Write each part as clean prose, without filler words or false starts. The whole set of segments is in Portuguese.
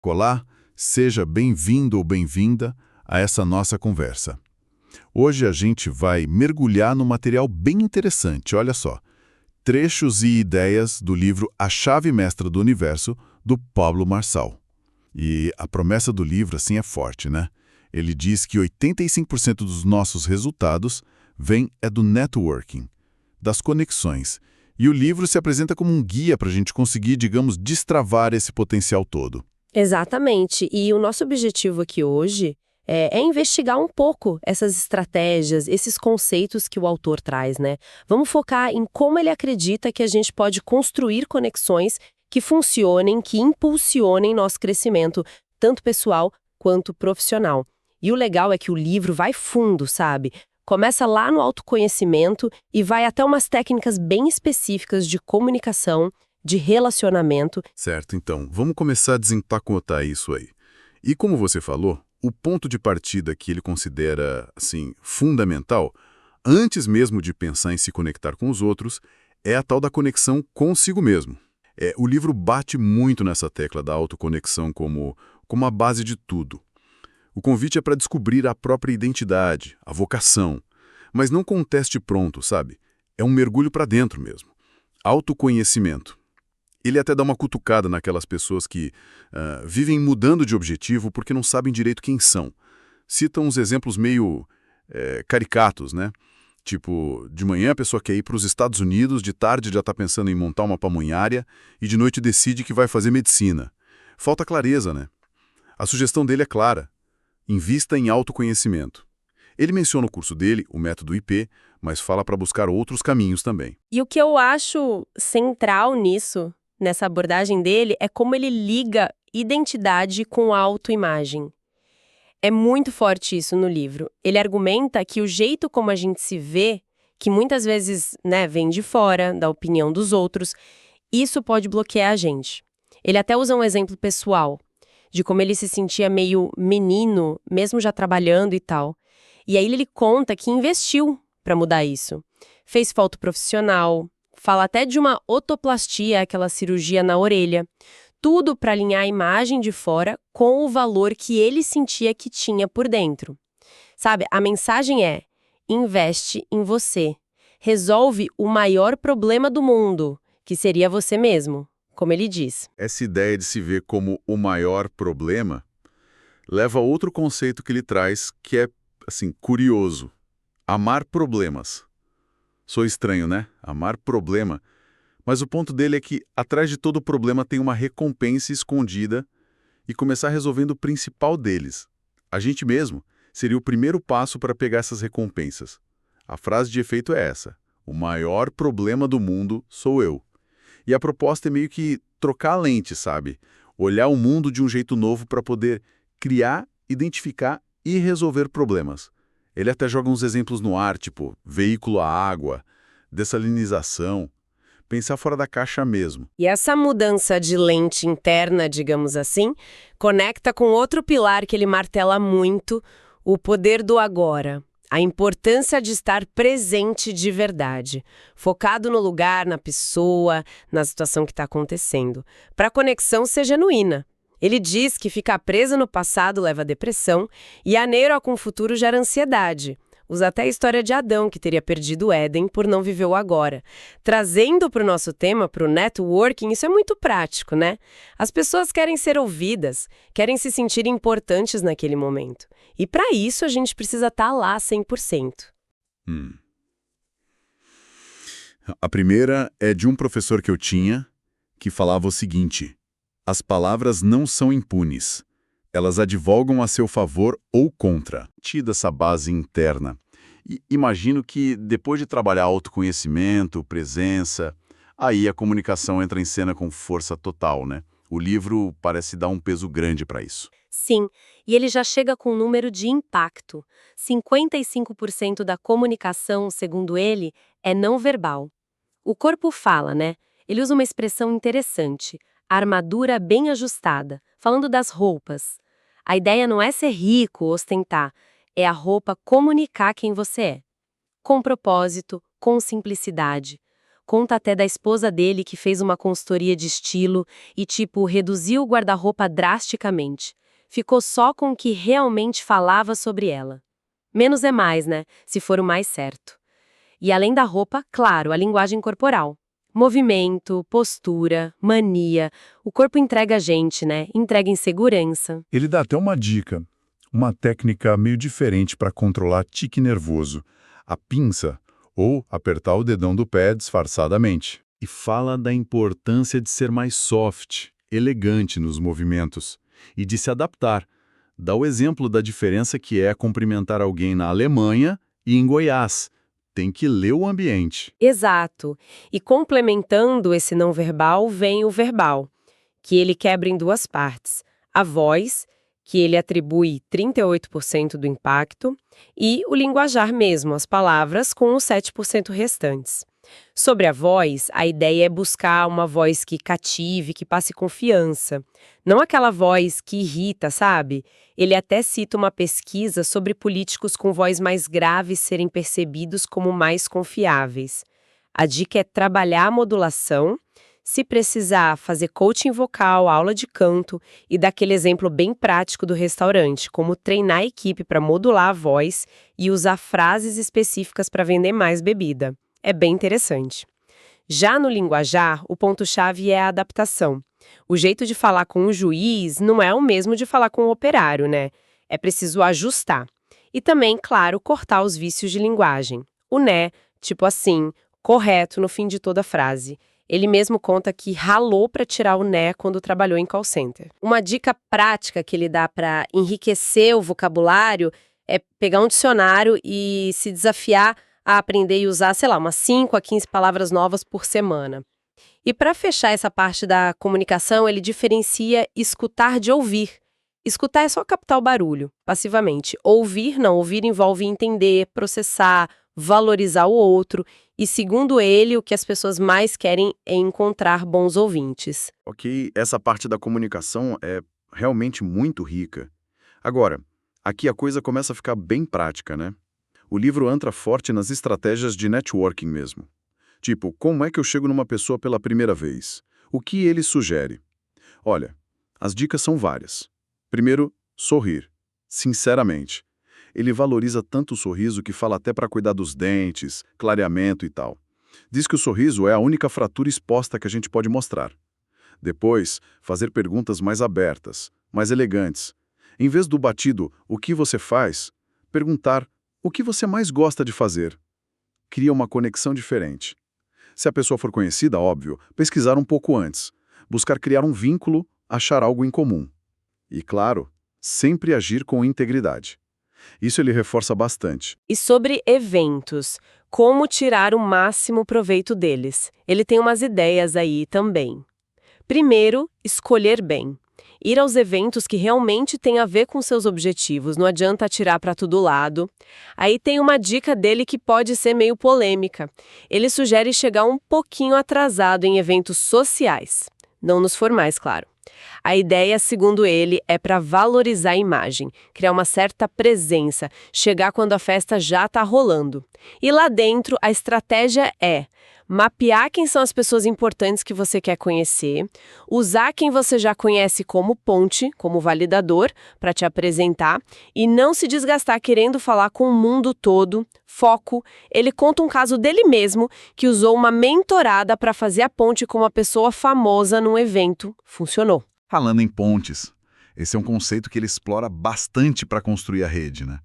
Olá, seja bem-vindo ou bem-vinda a essa nossa conversa. Hoje a gente vai mergulhar num material bem interessante, olha só. Trechos e ideias do livro A Chave Mestra do Universo, do Pablo Marçal. E a promessa do livro, assim, é forte, né? Ele diz que 85% dos nossos resultados vem do networking, das conexões. E o livro se apresenta como um guia para a gente conseguir, digamos, destravar esse potencial todo. Exatamente. E o nosso objetivo aqui hoje é investigar um pouco essas estratégias, esses conceitos que o autor traz, né? Vamos focar em como ele acredita que a gente pode construir conexões que funcionem, que impulsionem nosso crescimento, tanto pessoal quanto profissional. E o legal é que o livro vai fundo, sabe? Começa lá no autoconhecimento e vai até umas técnicas bem específicas de comunicação, de relacionamento. Certo, então, vamos começar a desempacotar isso aí. E como você falou, o ponto de partida que ele considera, assim, fundamental, antes mesmo de pensar em se conectar com os outros, é a tal da conexão consigo mesmo. O livro bate muito nessa tecla da autoconexão como a base de tudo. O convite é para descobrir a própria identidade, a vocação, mas não com um teste pronto, sabe? É um mergulho para dentro mesmo. Autoconhecimento. Ele até dá uma cutucada naquelas pessoas que vivem mudando de objetivo porque não sabem direito quem são. Cita uns exemplos meio caricatos, né? Tipo, de manhã a pessoa quer ir para os Estados Unidos, de tarde já está pensando em montar uma pamonharia e de noite decide que vai fazer medicina. Falta clareza, né? A sugestão dele é clara. Invista em autoconhecimento. Ele menciona o curso dele, o método IP, mas fala para buscar outros caminhos também. E o que eu acho central nisso, nessa abordagem dele, é como ele liga identidade com autoimagem. É muito forte isso no livro. Ele argumenta que o jeito como a gente se vê, que muitas vezes, né, vem de fora, da opinião dos outros, isso pode bloquear a gente. Ele até usa um exemplo pessoal, de como ele se sentia meio menino, mesmo já trabalhando e tal. E aí ele conta que investiu para mudar isso. Fez foto profissional, fala até de uma otoplastia, aquela cirurgia na orelha. Tudo para alinhar a imagem de fora com o valor que ele sentia que tinha por dentro. Sabe, a mensagem é: investe em você. Resolve o maior problema do mundo, que seria você mesmo, como ele diz. Essa ideia de se ver como o maior problema leva a outro conceito que ele traz que é, assim, curioso. Amar problemas. Sou estranho, né? Amar problema. Mas o ponto dele é que atrás de todo problema tem uma recompensa escondida e começar resolvendo o principal deles. A gente mesmo seria o primeiro passo para pegar essas recompensas. A frase de efeito é essa: o maior problema do mundo sou eu. E a proposta é meio que trocar a lente, sabe? Olhar o mundo de um jeito novo para poder criar, identificar e resolver problemas. Ele até joga uns exemplos no ar, tipo veículo à água, dessalinização, pensar fora da caixa mesmo. E essa mudança de lente interna, digamos assim, conecta com outro pilar que ele martela muito, o poder do agora. A importância de estar presente de verdade, focado no lugar, na pessoa, na situação que está acontecendo, para a conexão ser genuína. Ele diz que ficar preso no passado leva à depressão e a neura com o futuro gera ansiedade. Usa até a história de Adão, que teria perdido o Éden por não viver o agora. Trazendo para o nosso tema, para o networking, isso é muito prático, né? As pessoas querem ser ouvidas, querem se sentir importantes naquele momento. E para isso a gente precisa estar lá 100%. A primeira é de um professor que eu tinha, que falava o seguinte: as palavras não são impunes. Elas advogam a seu favor ou contra. Tida essa base interna. E imagino que, depois de trabalhar autoconhecimento, presença, aí a comunicação entra em cena com força total, né? O livro parece dar um peso grande para isso. Sim, e ele já chega com um número de impacto. 55% da comunicação, segundo ele, é não verbal. O corpo fala, né? Ele usa uma expressão interessante, armadura bem ajustada, falando das roupas. A ideia não é ser rico ou ostentar, é a roupa comunicar quem você é. Com propósito, com simplicidade. Conta até da esposa dele que fez uma consultoria de estilo e, reduziu o guarda-roupa drasticamente. Ficou só com o que realmente falava sobre ela. Menos é mais, né? Se for o mais certo. E além da roupa, claro, a linguagem corporal. Movimento, postura, mania. O corpo entrega a gente, né? Entrega insegurança. Ele dá até uma dica, uma técnica meio diferente para controlar tique nervoso. A pinça, ou apertar o dedão do pé disfarçadamente. E fala da importância de ser mais soft, elegante nos movimentos e de se adaptar. Dá o exemplo da diferença que é cumprimentar alguém na Alemanha e em Goiás. Tem que ler o ambiente. Exato. E complementando esse não verbal, vem o verbal, que ele quebra em duas partes. A voz, que ele atribui 38% do impacto, e o linguajar mesmo, as palavras, com os 7% restantes. Sobre a voz, a ideia é buscar uma voz que cative, que passe confiança. Não aquela voz que irrita, sabe? Ele até cita uma pesquisa sobre políticos com voz mais grave serem percebidos como mais confiáveis. A dica é trabalhar a modulação, se precisar fazer coaching vocal, aula de canto e dar aquele exemplo bem prático do restaurante, como treinar a equipe para modular a voz e usar frases específicas para vender mais bebida. É bem interessante. Já no linguajar, o ponto-chave é a adaptação. O jeito de falar com o juiz não é o mesmo de falar com o operário, né? É preciso ajustar. E também, claro, cortar os vícios de linguagem. O né, tipo assim, correto no fim de toda frase. Ele mesmo conta que ralou para tirar o né quando trabalhou em call center. Uma dica prática que ele dá para enriquecer o vocabulário é pegar um dicionário e se desafiar a aprender e usar, umas 5 a 15 palavras novas por semana. E para fechar essa parte da comunicação, ele diferencia escutar de ouvir. Escutar é só captar o barulho, passivamente. Ouvir, não. Ouvir envolve entender, processar, valorizar o outro. E, segundo ele, o que as pessoas mais querem é encontrar bons ouvintes. Ok, essa parte da comunicação é realmente muito rica. Agora, aqui a coisa começa a ficar bem prática, né? O livro entra forte nas estratégias de networking mesmo. Tipo, como é que eu chego numa pessoa pela primeira vez? O que ele sugere? Olha, as dicas são várias. Primeiro, sorrir. Sinceramente. Ele valoriza tanto o sorriso que fala até para cuidar dos dentes, clareamento e tal. Diz que o sorriso é a única fratura exposta que a gente pode mostrar. Depois, fazer perguntas mais abertas, mais elegantes. Em vez do batido, o que você faz? Perguntar, o que você mais gosta de fazer? Cria uma conexão diferente. Se a pessoa for conhecida, óbvio, pesquisar um pouco antes. Buscar criar um vínculo, achar algo em comum. E, claro, sempre agir com integridade. Isso ele reforça bastante. E sobre eventos, como tirar o máximo proveito deles? Ele tem umas ideias aí também. Primeiro, escolher bem. Ir aos eventos que realmente têm a ver com seus objetivos, não adianta atirar para todo lado. Aí tem uma dica dele que pode ser meio polêmica. Ele sugere chegar um pouquinho atrasado em eventos sociais, não nos formais, claro. A ideia, segundo ele, é para valorizar a imagem, criar uma certa presença, chegar quando a festa já está rolando. E lá dentro, a estratégia é mapear quem são as pessoas importantes que você quer conhecer, usar quem você já conhece como ponte, como validador, para te apresentar, e não se desgastar querendo falar com o mundo todo. Foco. Ele conta um caso dele mesmo, que usou uma mentorada para fazer a ponte com uma pessoa famosa num evento. Funcionou. Falando em pontes, esse é um conceito que ele explora bastante para construir a rede, né?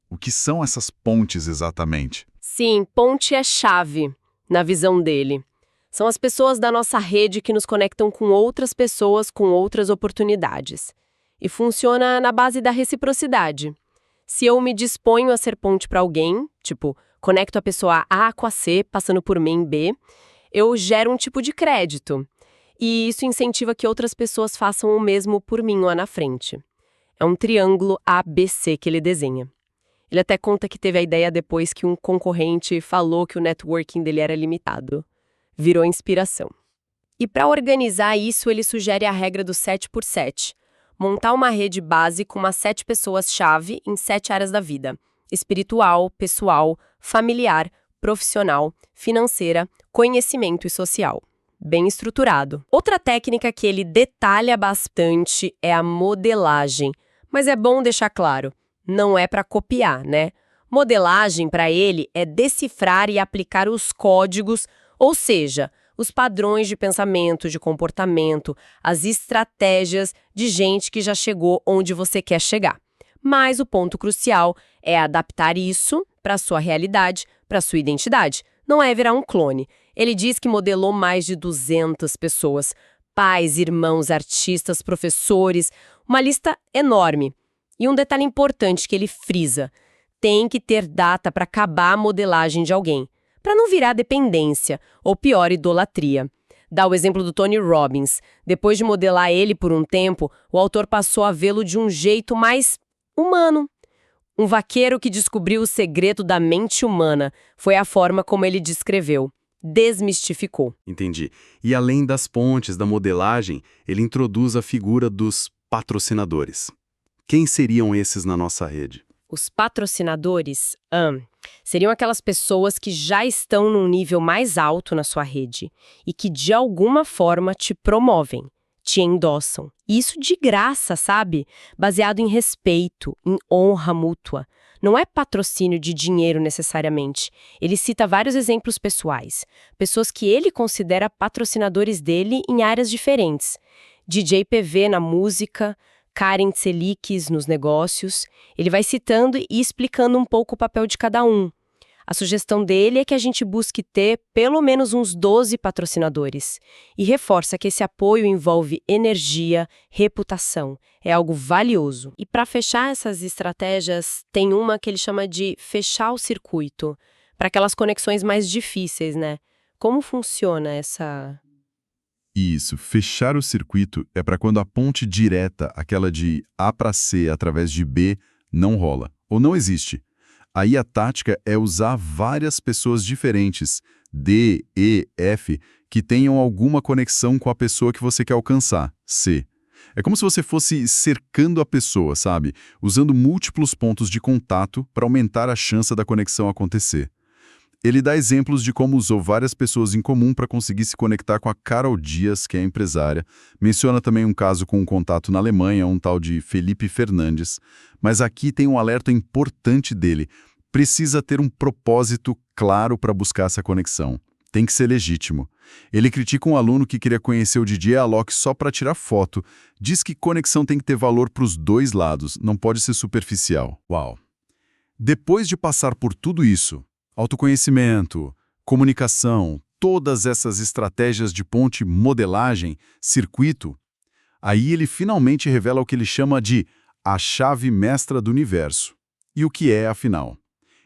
O que são essas pontes exatamente? Sim, ponte é chave, na visão dele. São as pessoas da nossa rede que nos conectam com outras pessoas com outras oportunidades. E funciona na base da reciprocidade. Se eu me disponho a ser ponte para alguém, conecto a pessoa A com a C, passando por mim B, eu gero um tipo de crédito. E isso incentiva que outras pessoas façam o mesmo por mim lá na frente. É um triângulo ABC que ele desenha. Ele até conta que teve a ideia depois que um concorrente falou que o networking dele era limitado. Virou inspiração. E para organizar isso, ele sugere a regra do 7x7. Montar uma rede base com umas 7 pessoas-chave em 7 áreas da vida. Espiritual, pessoal, familiar, profissional, financeira, conhecimento e social. Bem estruturado. Outra técnica que ele detalha bastante é a modelagem. Mas é bom deixar claro, não é para copiar, né? Modelagem, para ele, é decifrar e aplicar os códigos, ou seja, os padrões de pensamento, de comportamento, as estratégias de gente que já chegou onde você quer chegar. Mas o ponto crucial é adaptar isso para a sua realidade, para a sua identidade. Não é virar um clone. Ele diz que modelou mais de 200 pessoas, pais, irmãos, artistas, professores, uma lista enorme. E um detalhe importante que ele frisa: tem que ter data para acabar a modelagem de alguém, para não virar dependência, ou pior, idolatria. Dá o exemplo do Tony Robbins. Depois de modelar ele por um tempo, o autor passou a vê-lo de um jeito mais humano. Um vaqueiro que descobriu o segredo da mente humana. Foi a forma como ele descreveu. Desmistificou. Entendi. E além das pontes da modelagem, ele introduz a figura dos patrocinadores. Quem seriam esses na nossa rede? Os patrocinadores seriam aquelas pessoas que já estão num nível mais alto na sua rede e que de alguma forma te promovem, te endossam. Isso de graça, sabe? Baseado em respeito, em honra mútua. Não é patrocínio de dinheiro necessariamente. Ele cita vários exemplos pessoais. Pessoas que ele considera patrocinadores dele em áreas diferentes. DJ PV na música, Karen Tselikis nos negócios. Ele vai citando e explicando um pouco o papel de cada um. A sugestão dele é que a gente busque ter pelo menos uns 12 patrocinadores. E reforça que esse apoio envolve energia, reputação. É algo valioso. E para fechar essas estratégias, tem uma que ele chama de fechar o circuito. Para aquelas conexões mais difíceis, né? Como funciona essa... Isso, fechar o circuito é para quando a ponte direta, aquela de A para C através de B, não rola, ou não existe. Aí a tática é usar várias pessoas diferentes, D, E, F, que tenham alguma conexão com a pessoa que você quer alcançar, C. É como se você fosse cercando a pessoa, sabe? Usando múltiplos pontos de contato para aumentar a chance da conexão acontecer. Ele dá exemplos de como usou várias pessoas em comum para conseguir se conectar com a Carol Dias, que é empresária. Menciona também um caso com um contato na Alemanha, um tal de Felipe Fernandes. Mas aqui tem um alerta importante dele. Precisa ter um propósito claro para buscar essa conexão. Tem que ser legítimo. Ele critica um aluno que queria conhecer o DJ Alok só para tirar foto. Diz que conexão tem que ter valor para os dois lados, não pode ser superficial. Uau! Depois de passar por tudo isso, autoconhecimento, comunicação, todas essas estratégias de ponte, modelagem, circuito, aí ele finalmente revela o que ele chama de a chave mestra do universo. E o que é, afinal?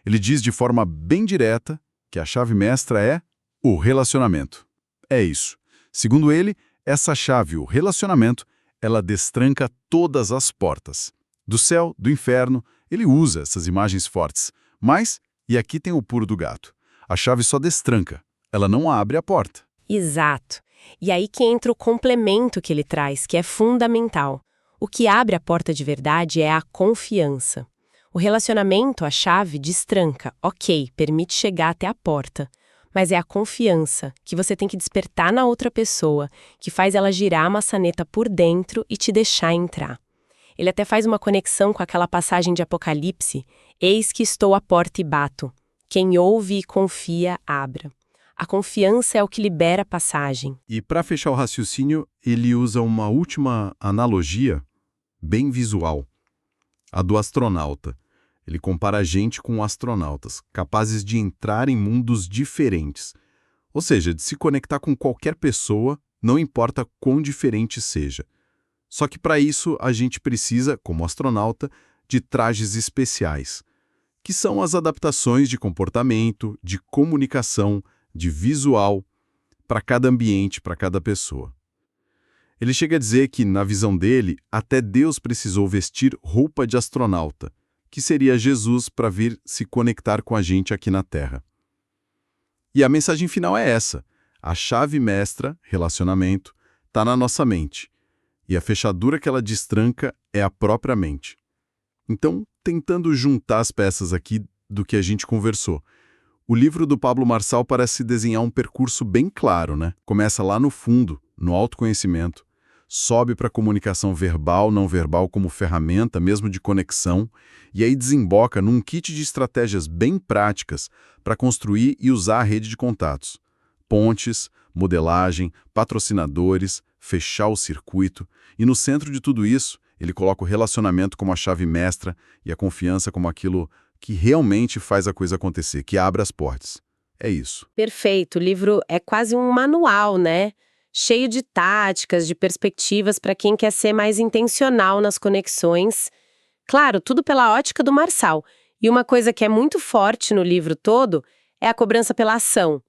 Ele diz de forma bem direta que a chave mestra é o relacionamento. É isso. Segundo ele, essa chave, o relacionamento, ela destranca todas as portas. Do céu, do inferno, ele usa essas imagens fortes, mas... E aqui tem o pulo do gato. A chave só destranca, ela não abre a porta. Exato. E aí que entra o complemento que ele traz, que é fundamental. O que abre a porta de verdade é a confiança. O relacionamento, a chave, destranca. Ok, permite chegar até a porta. Mas é a confiança que você tem que despertar na outra pessoa, que faz ela girar a maçaneta por dentro e te deixar entrar. Ele até faz uma conexão com aquela passagem de Apocalipse: eis que estou à porta e bato. Quem ouve e confia, abra. A confiança é o que libera a passagem. E para fechar o raciocínio, ele usa uma última analogia bem visual, a do astronauta. Ele compara a gente com astronautas, capazes de entrar em mundos diferentes. Ou seja, de se conectar com qualquer pessoa, não importa quão diferente seja. Só que para isso a gente precisa, como astronauta, de trajes especiais, que são as adaptações de comportamento, de comunicação, de visual, para cada ambiente, para cada pessoa. Ele chega a dizer que, na visão dele, até Deus precisou vestir roupa de astronauta, que seria Jesus para vir se conectar com a gente aqui na Terra. E a mensagem final é essa: a chave mestra, relacionamento, está na nossa mente. E a fechadura que ela destranca é a própria mente. Então, tentando juntar as peças aqui do que a gente conversou, O livro do Pablo Marçal parece desenhar um percurso bem claro, né? Começa lá no fundo, no autoconhecimento, sobe para a comunicação verbal, não verbal como ferramenta mesmo de conexão, e aí desemboca num kit de estratégias bem práticas para construir e usar a rede de contatos. Pontes, modelagem, patrocinadores, fechar o circuito, e no centro de tudo isso, ele coloca o relacionamento como a chave mestra e a confiança como aquilo que realmente faz a coisa acontecer, que abre as portas. É isso. Perfeito, o livro é quase um manual, né? Cheio de táticas, de perspectivas para quem quer ser mais intencional nas conexões. Claro, tudo pela ótica do Marçal. E uma coisa que é muito forte no livro todo é a cobrança pela ação.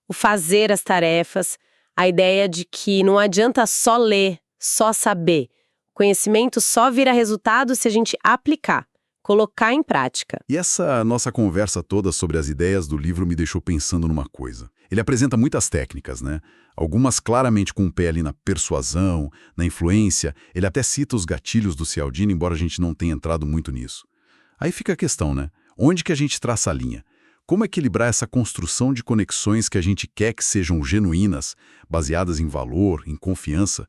O fazer as tarefas, a ideia de que não adianta só ler, só saber. O conhecimento só vira resultado se a gente aplicar, colocar em prática. E essa nossa conversa toda sobre as ideias do livro me deixou pensando numa coisa. Ele apresenta muitas técnicas, né? Algumas claramente com o pé ali na persuasão, na influência. Ele até cita os gatilhos do Cialdini, embora a gente não tenha entrado muito nisso. Aí fica a questão, né? Onde que a gente traça a linha? Como equilibrar essa construção de conexões que a gente quer que sejam genuínas, baseadas em valor, em confiança,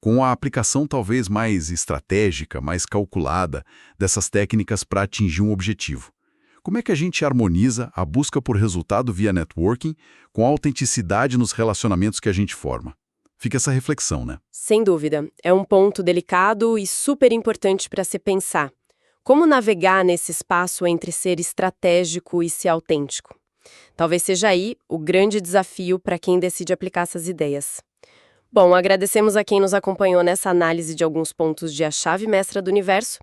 com a aplicação talvez mais estratégica, mais calculada dessas técnicas para atingir um objetivo? Como é que a gente harmoniza a busca por resultado via networking com a autenticidade nos relacionamentos que a gente forma? Fica essa reflexão, né? Sem dúvida, é um ponto delicado e super importante para se pensar. Como navegar nesse espaço entre ser estratégico e ser autêntico? Talvez seja aí o grande desafio para quem decide aplicar essas ideias. Bom, agradecemos a quem nos acompanhou nessa análise de alguns pontos de A Chave Mestra do Universo